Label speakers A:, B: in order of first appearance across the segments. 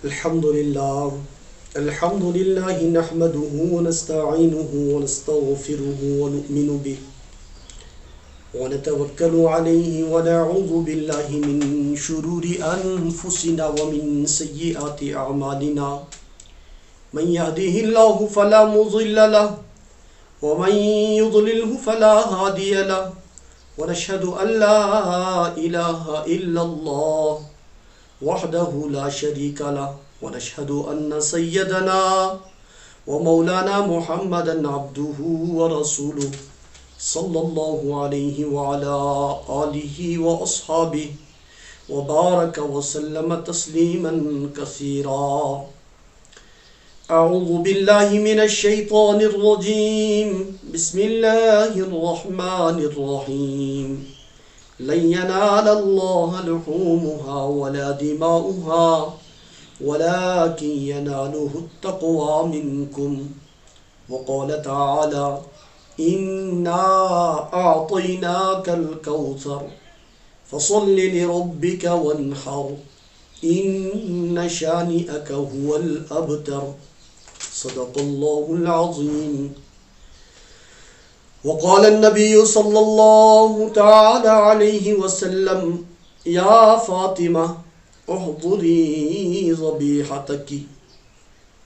A: الحمد لله نحمده ونستعينه ونستغفره ونؤمن به ونتوكل عليه ونعوذ بالله من شرور أنفسنا ومن سيئات أعمالنا من يهده الله فلا مضل له ومن يضلله فلا هادي له ونشهد أن لا إله إلا الله وحده لا شريك له ونشهد أن سيدنا ومولانا محمدا عبده ورسوله صلى الله عليه وعلى آله وأصحابه وبارك وسلم تسليما كثيرا. أعوذ بالله من الشيطان الرجيم. بسم الله الرحمن الرحيم. لن ينال الله لحومها ولا دماؤها ولكن يناله التقوى منكم. وقال تعالى: إنا أعطيناك الكوثر فصل لربك وانحر إن شانئك هو الأبتر. صدق الله العظيم. وقال النبي صلى الله تعالى عليه وسلم: يا فاطمة احضري ذبيحتك،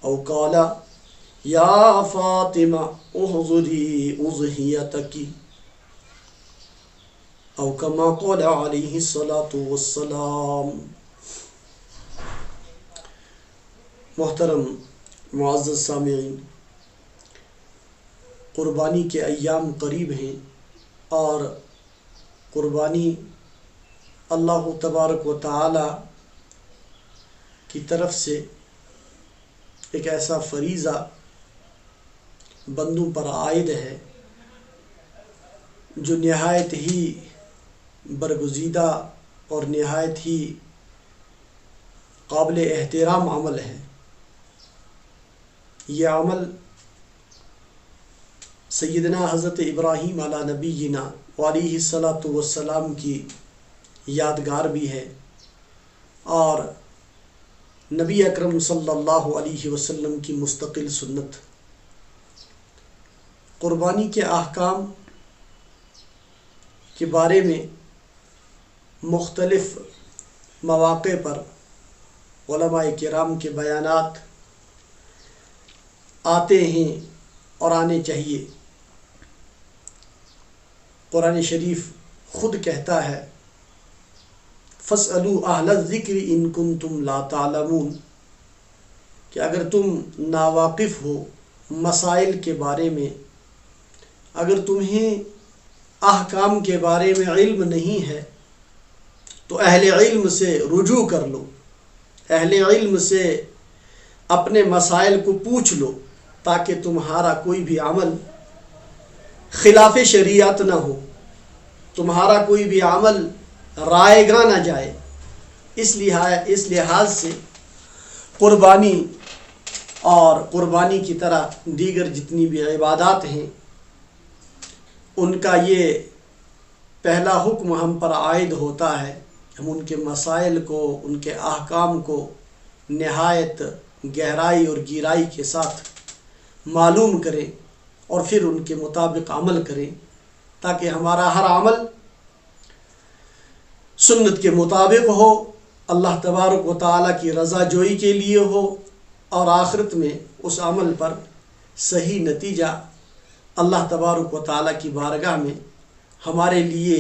A: أو قال: يا فاطمة احضري أضحيتك، أو كما قال عليه الصلاة والسلام. محترم معزز سامعین، قربانی کے ایام قریب ہیں اور قربانی اللہ تبارک و تعالی کی طرف سے ایک ایسا فریضہ بندوں پر عائد ہے جو نہایت ہی برگزیدہ اور نہایت ہی قابل احترام عمل ہے. یہ عمل سیدنا حضرت ابراہیم علی نبینا علیہ الصلاۃ والسلام کی یادگار بھی ہے اور نبی اکرم صلی اللہ علیہ وسلم کی مستقل سنت. قربانی کے احکام کے بارے میں مختلف مواقع پر علماء کرام کے بیانات آتے ہیں اور آنے چاہیے. قرآن شریف خود کہتا ہے: فَاسْأَلُوا أَهْلَ الذِّكْرِ إِن كُنتُمْ لَا تَعْلَمُونَ، کہ اگر تم ناواقف ہو مسائل کے بارے میں، اگر تمہیں احکام کے بارے میں علم نہیں ہے تو اہل علم سے رجوع کر لو، اہل علم سے اپنے مسائل کو پوچھ لو تاکہ تمہارا کوئی بھی عمل خلاف شریعت نہ ہو، تمہارا کوئی بھی عمل رائے گاہ نہ جائے. اس لحاظ سے قربانی اور قربانی کی طرح دیگر جتنی بھی عبادات ہیں ان کا یہ پہلا حکم ہم پر عائد ہوتا ہے. ہم ان کے مسائل کو، ان کے احکام کو نہایت گہرائی اور گہرائی کے ساتھ معلوم کریں اور پھر ان کے مطابق عمل کریں تاکہ ہمارا ہر عمل سنت کے مطابق ہو، اللہ تبارک و تعالیٰ کی رضا جوئی کے لیے ہو اور آخرت میں اس عمل پر صحیح نتیجہ اللہ تبارک و تعالیٰ کی بارگاہ میں ہمارے لیے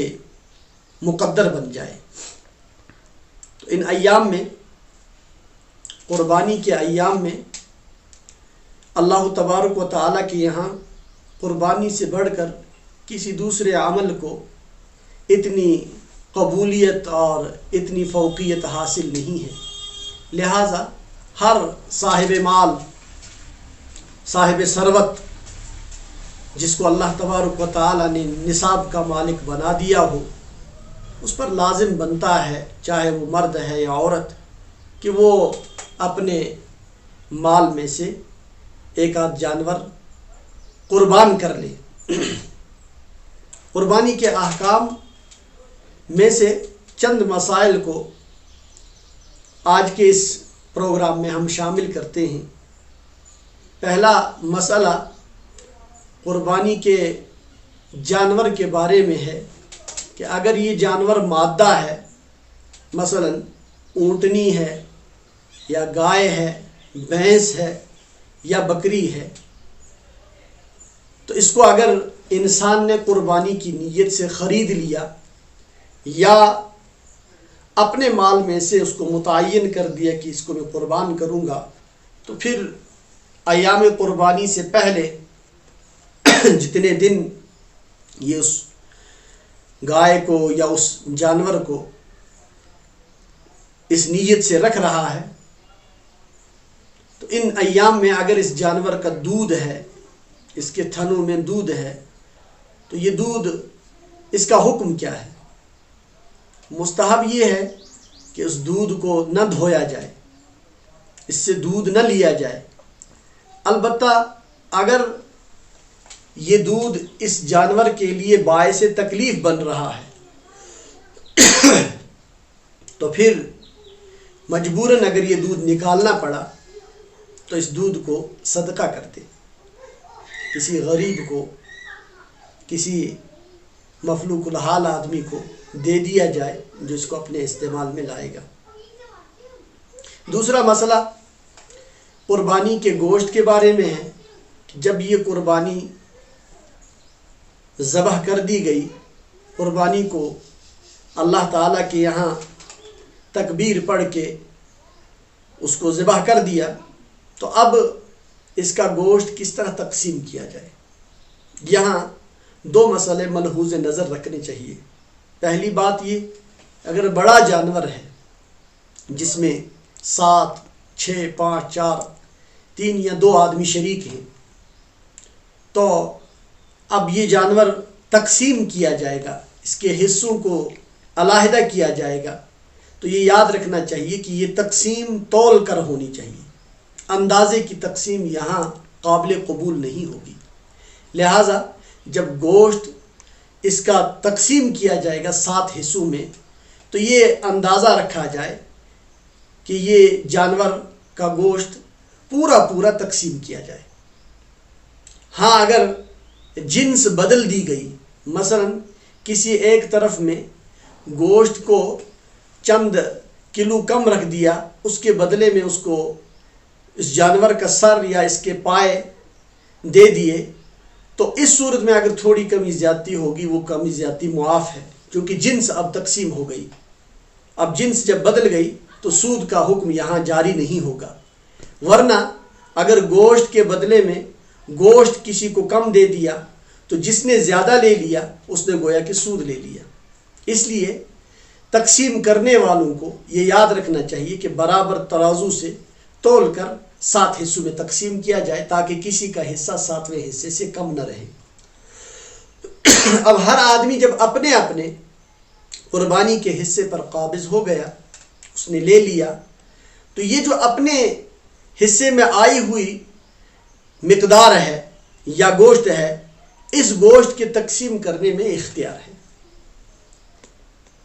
A: مقدر بن جائے. تو ان ایام میں، قربانی کے ایام میں، اللہ تبارک و تعالیٰ کے یہاں قربانی سے بڑھ کر کسی دوسرے عمل کو اتنی قبولیت اور اتنی فوقیت حاصل نہیں ہے. لہٰذا ہر صاحب مال، صاحب ثروت جس کو اللہ تبارک و تعالیٰ نے نصاب کا مالک بنا دیا ہو، اس پر لازم بنتا ہے، چاہے وہ مرد ہے یا عورت، کہ وہ اپنے مال میں سے ایک آدھ جانور قربان کر لے. قربانی کے احکام میں سے چند مسائل کو آج کے اس پروگرام میں ہم شامل کرتے ہیں۔ پہلا مسئلہ قربانی کے جانور کے بارے میں ہے کہ اگر یہ جانور مادہ ہے، مثلا اونٹنی ہے یا گائے ہے، بھینس ہے یا بکری ہے، تو اس کو اگر انسان نے قربانی کی نیت سے خرید لیا یا اپنے مال میں سے اس کو متعین کر دیا کہ اس کو میں قربان کروں گا، تو پھر ایام قربانی سے پہلے جتنے دن یہ اس گائے کو یا اس جانور کو اس نیت سے رکھ رہا ہے، تو ان ایام میں اگر اس جانور کا دودھ ہے، اس کے تھنوں میں دودھ ہے، تو یہ دودھ اس کا حکم کیا ہے؟ مستحب یہ ہے کہ اس دودھ کو نہ دھویا جائے، اس سے دودھ نہ لیا جائے۔ البتہ اگر یہ دودھ اس جانور کے لیے باعث تکلیف بن رہا ہے تو پھر مجبوراً اگر یہ دودھ نکالنا پڑا تو اس دودھ کو صدقہ کر دے، کسی غریب کو، کسی مفلوک الحال آدمی کو دے دیا جائے جو اس کو اپنے استعمال میں لائے گا۔ دوسرا مسئلہ قربانی کے گوشت کے بارے میں ہے کہ جب یہ قربانی ذبح کر دی گئی، قربانی کو اللہ تعالیٰ کے یہاں تکبیر پڑھ کے اس کو ذبح کر دیا، تو اب اس کا گوشت کس طرح تقسیم کیا جائے؟ یہاں دو مسئلے ملحوظ نظر رکھنے چاہیے۔ پہلی بات یہ، اگر بڑا جانور ہے جس میں 7، 6، 5، 4، 3 یا 2 آدمی شریک ہیں، تو اب یہ جانور تقسیم کیا جائے گا، اس کے حصوں کو علیحدہ کیا جائے گا، تو یہ یاد رکھنا چاہیے کہ یہ تقسیم تول کر ہونی چاہیے، اندازے کی تقسیم یہاں قابل قبول نہیں ہوگی۔ لہٰذا جب گوشت اس کا تقسیم کیا جائے گا 7 حصوں میں، تو یہ اندازہ رکھا جائے کہ یہ جانور کا گوشت پورا تقسیم کیا جائے۔ ہاں اگر جنس بدل دی گئی، مثلا کسی ایک طرف میں گوشت کو چند کلو کم رکھ دیا، اس کے بدلے میں اس کو اس جانور کا سر یا اس کے پائے دے دیے، تو اس صورت میں اگر تھوڑی کمی زیادتی ہوگی وہ کمی زیادتی معاف ہے، کیونکہ جنس اب تقسیم ہو گئی۔ اب جنس جب بدل گئی تو سود کا حکم یہاں جاری نہیں ہوگا، ورنہ اگر گوشت کے بدلے میں گوشت کسی کو کم دے دیا تو جس نے زیادہ لے لیا اس نے گویا کہ سود لے لیا۔ اس لیے تقسیم کرنے والوں کو یہ یاد رکھنا چاہیے کہ برابر ترازو سے تول کر 7 حصوں میں تقسیم کیا جائے، تاکہ کسی کا حصہ 7ویں حصے سے کم نہ رہے۔ اب ہر آدمی جب اپنے اپنے قربانی کے حصے پر قابض ہو گیا، اس نے لے لیا، تو یہ جو اپنے حصے میں آئی ہوئی مقدار ہے یا گوشت ہے، اس گوشت کے تقسیم کرنے میں اختیار ہے۔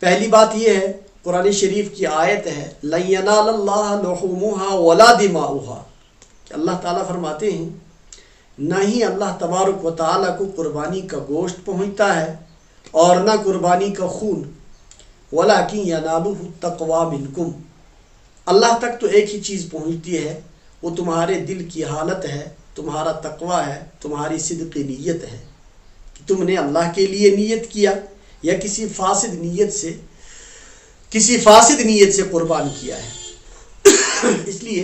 A: پہلی بات یہ ہے، قرآن شریف کی آیت ہے لَن يَنَالَ اللَّهَ لُحُومُهَا وَلَا دِمَاؤُهَا، کہ اللہ تعالیٰ فرماتے ہیں نہ ہی اللہ تبارک و تعالیٰ کو قربانی کا گوشت پہنچتا ہے اور نہ قربانی کا خون، وَلَكِنْ يَنَالُهُ التَّقْوَى مِنْكُمْ، اللہ تک تو ایک ہی چیز پہنچتی ہے، وہ تمہارے دل کی حالت ہے، تمہارا تقوی ہے، تمہاری صدق نیت ہے کہ تم نے اللہ کے لیے نیت کیا یا کسی فاسد نیت سے قربان کیا ہے۔ اس لیے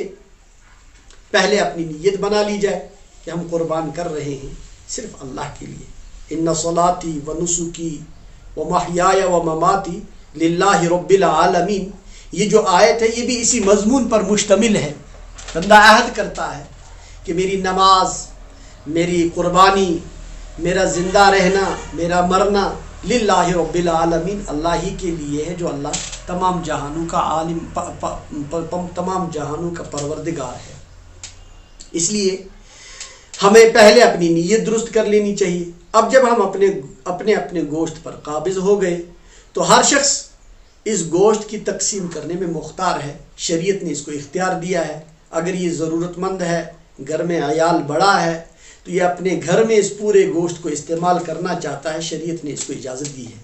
A: پہلے اپنی نیت بنا لی جائے کہ ہم قربان کر رہے ہیں صرف اللہ کے لیے۔ ان صلاتی و نسکی و محیای و مماتی للہ رب العالمین، یہ جو آیت ہے یہ بھی اسی مضمون پر مشتمل ہے۔ بندہ عہد کرتا ہے کہ میری نماز، میری قربانی، میرا زندہ رہنا، میرا مرنا للہ رب العالمین، اللہ ہی کے لیے ہے جو اللہ تمام جہانوں کا عالم، تمام جہانوں کا پروردگار ہے۔ اس لیے ہمیں پہلے اپنی نیت درست کر لینی چاہیے۔ اب جب ہم اپنے گوشت پر قابض ہو گئے تو ہر شخص اس گوشت کی تقسیم کرنے میں مختار ہے، شریعت نے اس کو اختیار دیا ہے۔ اگر یہ ضرورت مند ہے، گھر میں عیال بڑا ہے، تو یہ اپنے گھر میں اس پورے گوشت کو استعمال کرنا چاہتا ہے، شریعت نے اس کو اجازت دی ہے۔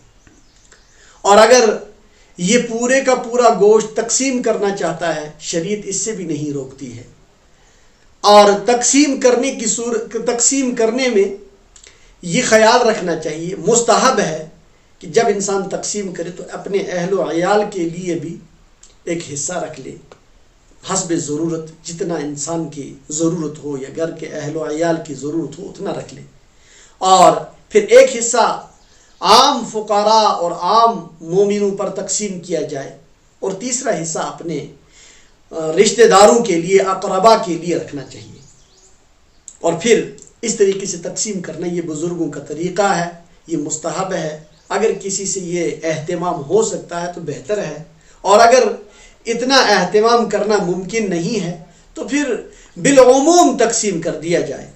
A: اور اگر یہ پورے کا پورا گوشت تقسیم کرنا چاہتا ہے، شریعت اس سے بھی نہیں روکتی ہے۔ اور تقسیم کرنے میں یہ خیال رکھنا چاہیے، مستحب ہے کہ جب انسان تقسیم کرے تو اپنے اہل و عیال کے لیے بھی ایک حصہ رکھ لے، حسب ضرورت، جتنا انسان کی ضرورت ہو یا گھر کے اہل و عیال کی ضرورت ہو اتنا رکھ لے، اور پھر ایک حصہ عام فقراء اور عام مومنوں پر تقسیم کیا جائے، اور تیسرا حصہ اپنے رشتہ داروں کے لیے، اقربا کے لیے رکھنا چاہیے۔ اور پھر اس طریقے سے تقسیم کرنا یہ بزرگوں کا طریقہ ہے، یہ مستحب ہے۔ اگر کسی سے یہ اہتمام ہو سکتا ہے تو بہتر ہے، اور اگر اتنا اہتمام کرنا ممکن نہیں ہے تو پھر بالعموم تقسیم کر دیا جائے۔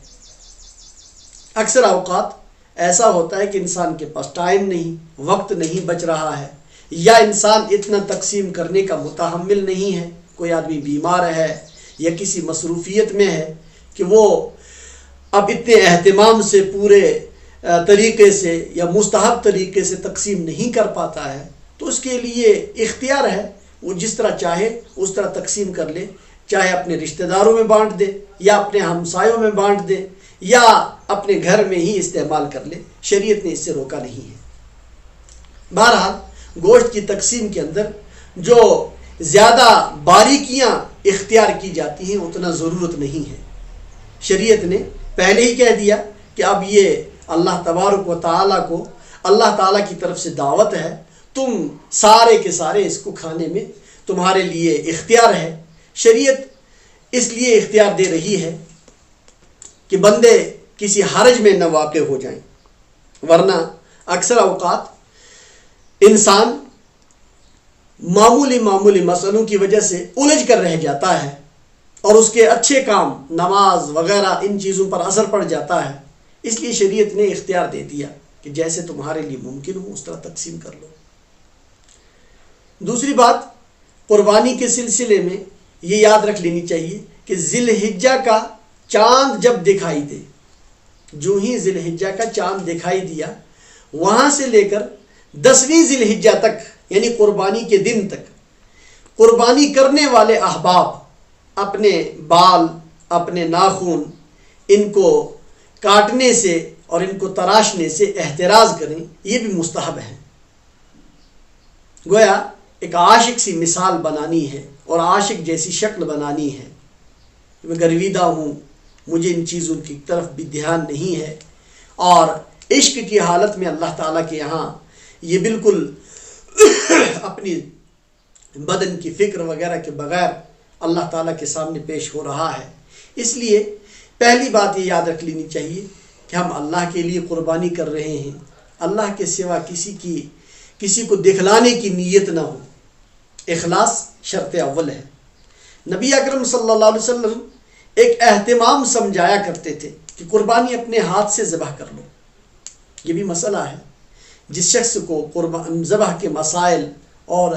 A: اکثر اوقات ایسا ہوتا ہے کہ انسان کے پاس ٹائم نہیں، وقت نہیں بچ رہا ہے، یا انسان اتنا تقسیم کرنے کا متحمل نہیں ہے، کوئی آدمی بیمار ہے یا کسی مصروفیت میں ہے کہ وہ اب اتنے اہتمام سے پورے طریقے سے یا مستحب طریقے سے تقسیم نہیں کر پاتا ہے، تو اس کے لیے اختیار ہے، وہ جس طرح چاہے اس طرح تقسیم کر لے، چاہے اپنے رشتہ داروں میں بانٹ دے یا اپنے ہمسایوں میں بانٹ دے یا اپنے گھر میں ہی استعمال کر لے، شریعت نے اس سے روکا نہیں ہے۔ بہرحال گوشت کی تقسیم کے اندر جو زیادہ باریکیاں اختیار کی جاتی ہیں اتنا ضرورت نہیں ہے۔ شریعت نے پہلے ہی کہہ دیا کہ اب یہ اللہ تبارک و تعالیٰ کو، اللہ تعالیٰ کی طرف سے دعوت ہے، تم سارے کے سارے اس کو کھانے میں تمہارے لیے اختیار ہے۔ شریعت اس لیے اختیار دے رہی ہے کہ بندے کسی حرج میں نہ واقع ہو جائیں، ورنہ اکثر اوقات انسان معمولی مسئلوں کی وجہ سے الجھ کر رہ جاتا ہے، اور اس کے اچھے کام، نماز وغیرہ، ان چیزوں پر اثر پڑ جاتا ہے۔ اس لیے شریعت نے اختیار دے دیا کہ جیسے تمہارے لیے ممکن ہو اس طرح تقسیم کر لو۔ دوسری بات، قربانی کے سلسلے میں یہ یاد رکھ لینی چاہیے کہ ذی الحجہ کا چاند جب دکھائی دے، جو ہی ذی الحجہ کا چاند دکھائی دیا، وہاں سے لے کر 10ویں ذی الحجہ تک، یعنی قربانی کے دن تک، قربانی کرنے والے احباب اپنے بال، اپنے ناخن، ان کو کاٹنے سے اور ان کو تراشنے سے احتراز کریں، یہ بھی مستحب ہے۔ گویا ایک عاشق سی مثال بنانی ہے اور عاشق جیسی شکل بنانی ہے، میں گرویدہ ہوں، مجھے ان چیزوں کی طرف بھی دھیان نہیں ہے، اور عشق کی حالت میں اللہ تعالیٰ کے یہاں یہ بالکل اپنی بدن کی فکر وغیرہ کے بغیر اللہ تعالیٰ کے سامنے پیش ہو رہا ہے۔ اس لیے پہلی بات یہ یاد رکھ لینی چاہیے کہ ہم اللہ کے لیے قربانی کر رہے ہیں، اللہ کے سوا کسی کو دکھلانے کی نیت نہ ہو، اخلاص شرط اول ہے۔ نبی اکرم صلی اللہ علیہ وسلم ایک اہتمام سمجھایا کرتے تھے کہ قربانی اپنے ہاتھ سے ذبح کر لو۔ یہ بھی مسئلہ ہے، جس شخص کو ذبح کے مسائل اور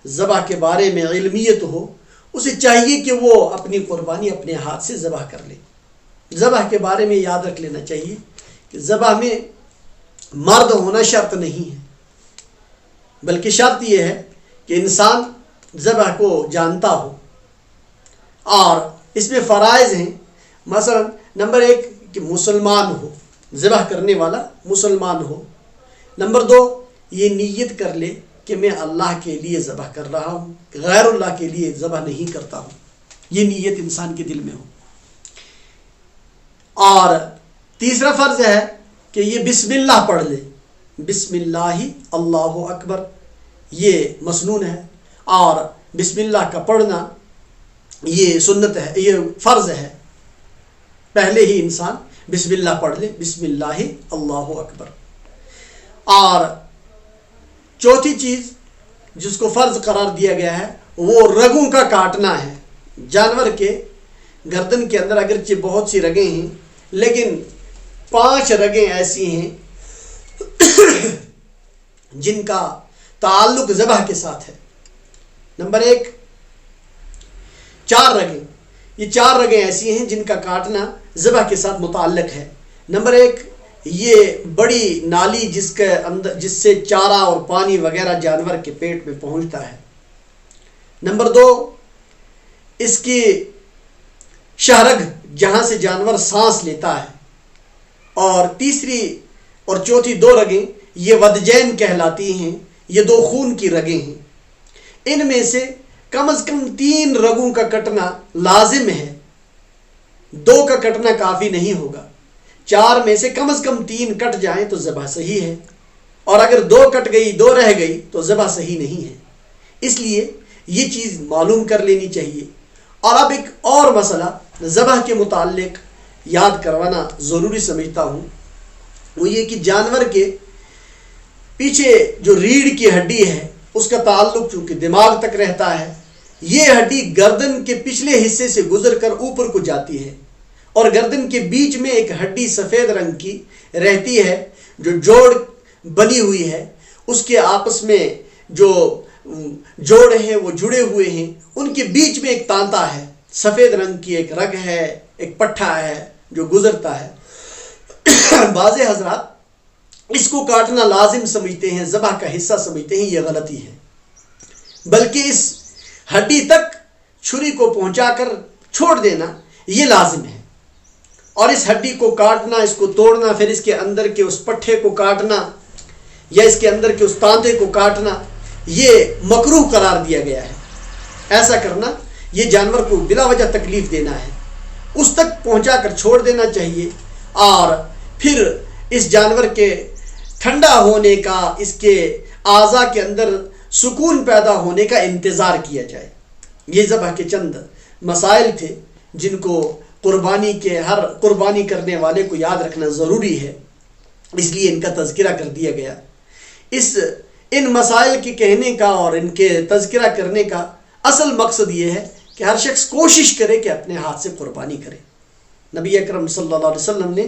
A: ذبح کے بارے میں علمیت ہو، اسے چاہیے کہ وہ اپنی قربانی اپنے ہاتھ سے ذبح کر لے۔ ذبح کے بارے میں یاد رکھ لینا چاہیے کہ ذبح میں مرد ہونا شرط نہیں ہے، بلکہ شرط یہ ہے کہ انسان ذبح کو جانتا ہو، اور اس میں فرائض ہیں۔ مثلا نمبر 1 کہ مسلمان ہو، ذبح کرنے والا مسلمان ہو۔ نمبر 2 یہ نیت کر لے کہ میں اللہ کے لیے ذبح کر رہا ہوں، غیر اللہ کے لیے ذبح نہیں کرتا ہوں، یہ نیت انسان کے دل میں ہو۔ اور تیسرا فرض ہے کہ یہ بسم اللہ پڑھ لے، بسم اللہ اللہ اکبر، یہ مسنون ہے، اور بسم اللہ کا پڑھنا یہ سنت ہے، یہ فرض ہے۔ پہلے ہی انسان بسم اللہ پڑھ لے، بسم اللہ اللہ اکبر۔ اور چوتھی چیز جس کو فرض قرار دیا گیا ہے وہ رگوں کا کاٹنا ہے۔ جانور کے گردن کے اندر اگرچہ بہت سی رگیں ہیں، لیکن 5 رگیں ایسی ہیں جن کا تعلق ذبح کے ساتھ ہے۔ نمبر 1، 4 رگیں۔ یہ 4 رگیں ایسی ہیں جن کا کاٹنا ذبح کے ساتھ متعلق ہے۔ نمبر 1، یہ بڑی نالی جس سے چارہ اور پانی وغیرہ جانور کے پیٹ میں پہنچتا ہے۔ نمبر 2، اس کی شہرگ جہاں سے جانور سانس لیتا ہے۔ اور تیسری اور چوتھی 2 رگیں یہ ودجین کہلاتی ہیں، یہ 2 خون کی رگیں ہیں۔ ان میں سے کم از کم 3 رگوں کا کٹنا لازم ہے، 2 کا کٹنا کافی نہیں ہوگا۔ 4 میں سے کم از کم 3 کٹ جائیں تو ذبح صحیح ہے، اور اگر 2 کٹ گئی 2 رہ گئی تو ذبح صحیح نہیں ہے۔ اس لیے یہ چیز معلوم کر لینی چاہیے۔ اور اب ایک اور مسئلہ ذبح کے متعلق یاد کروانا ضروری سمجھتا ہوں، وہ یہ کہ جانور کے پیچھے جو ریڑھ کی ہڈی ہے اس کا تعلق چونکہ دماغ تک رہتا ہے، یہ ہڈی گردن کے پچھلے حصے سے گزر کر اوپر کو جاتی ہے، اور گردن کے بیچ میں ایک ہڈی سفید رنگ کی رہتی ہے جو جوڑ بنی ہوئی ہے۔ اس کے آپس میں جو جوڑ ہیں وہ جڑے ہوئے ہیں، ان کے بیچ میں ایک تانتا ہے، سفید رنگ کی ایک رگ ہے، ایک پٹھا ہے جو گزرتا ہے۔ بعض حضرات اس کو کاٹنا لازم سمجھتے ہیں، ذبح کا حصہ سمجھتے ہیں، یہ غلطی ہے، بلکہ اس ہڈی تک چھری کو پہنچا کر چھوڑ دینا یہ لازم ہے۔ اور اس ہڈی کو کاٹنا، اس کو توڑنا، پھر اس کے اندر کے اس پٹھے کو کاٹنا یا اس کے اندر کے اس تانتے کو کاٹنا، یہ مکروہ قرار دیا گیا ہے۔ ایسا کرنا یہ جانور کو بلا وجہ تکلیف دینا ہے، اس تک پہنچا کر چھوڑ دینا چاہیے، اور پھر اس جانور کے ٹھنڈا ہونے کا، اس کے اعضاء کے اندر سکون پیدا ہونے کا انتظار کیا جائے۔ یہ ذبح کے چند مسائل تھے جن کو ہر قربانی کرنے والے کو یاد رکھنا ضروری ہے، اس لیے ان کا تذکرہ کر دیا گیا۔ ان مسائل کے کہنے کا اور ان کے تذکرہ کرنے کا اصل مقصد یہ ہے کہ ہر شخص کوشش کرے کہ اپنے ہاتھ سے قربانی کرے۔ نبی اکرم صلی اللہ علیہ وسلم نے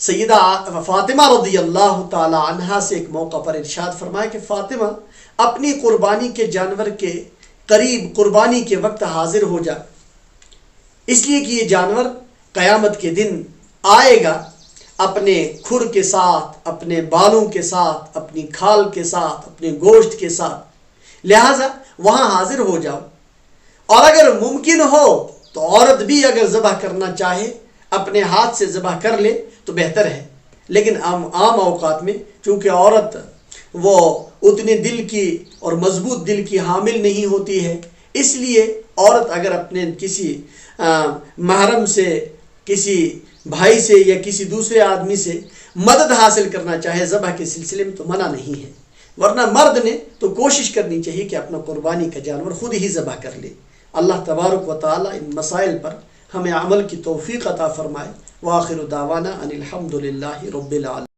A: سیدہ فاطمہ رضی اللہ تعالی عنہا سے ایک موقع پر ارشاد فرمایا کہ فاطمہ اپنی قربانی کے جانور کے قریب قربانی کے وقت حاضر ہو جا، اس لیے کہ یہ جانور قیامت کے دن آئے گا اپنے کھر کے ساتھ، اپنے بالوں کے ساتھ، اپنی کھال کے ساتھ، اپنے گوشت کے ساتھ، لہٰذا وہاں حاضر ہو جاؤ۔ اور اگر ممکن ہو تو عورت بھی اگر ذبح کرنا چاہے اپنے ہاتھ سے ذبح کر لے تو بہتر ہے، لیکن عام اوقات میں چونکہ عورت وہ اتنے دل کی اور مضبوط دل کی حامل نہیں ہوتی ہے، اس لیے عورت اگر اپنے کسی محرم سے، کسی بھائی سے یا کسی دوسرے آدمی سے مدد حاصل کرنا چاہے ذبح کے سلسلے میں تو منع نہیں ہے، ورنہ مرد نے تو کوشش کرنی چاہیے کہ اپنا قربانی کا جانور خود ہی ذبح کر لے۔ اللہ تبارک و تعالی ان مسائل پر ہمیں عمل کی توفیق عطا فرمائے۔ وآخر دعوانا ان الحمد للہ رب العالمین۔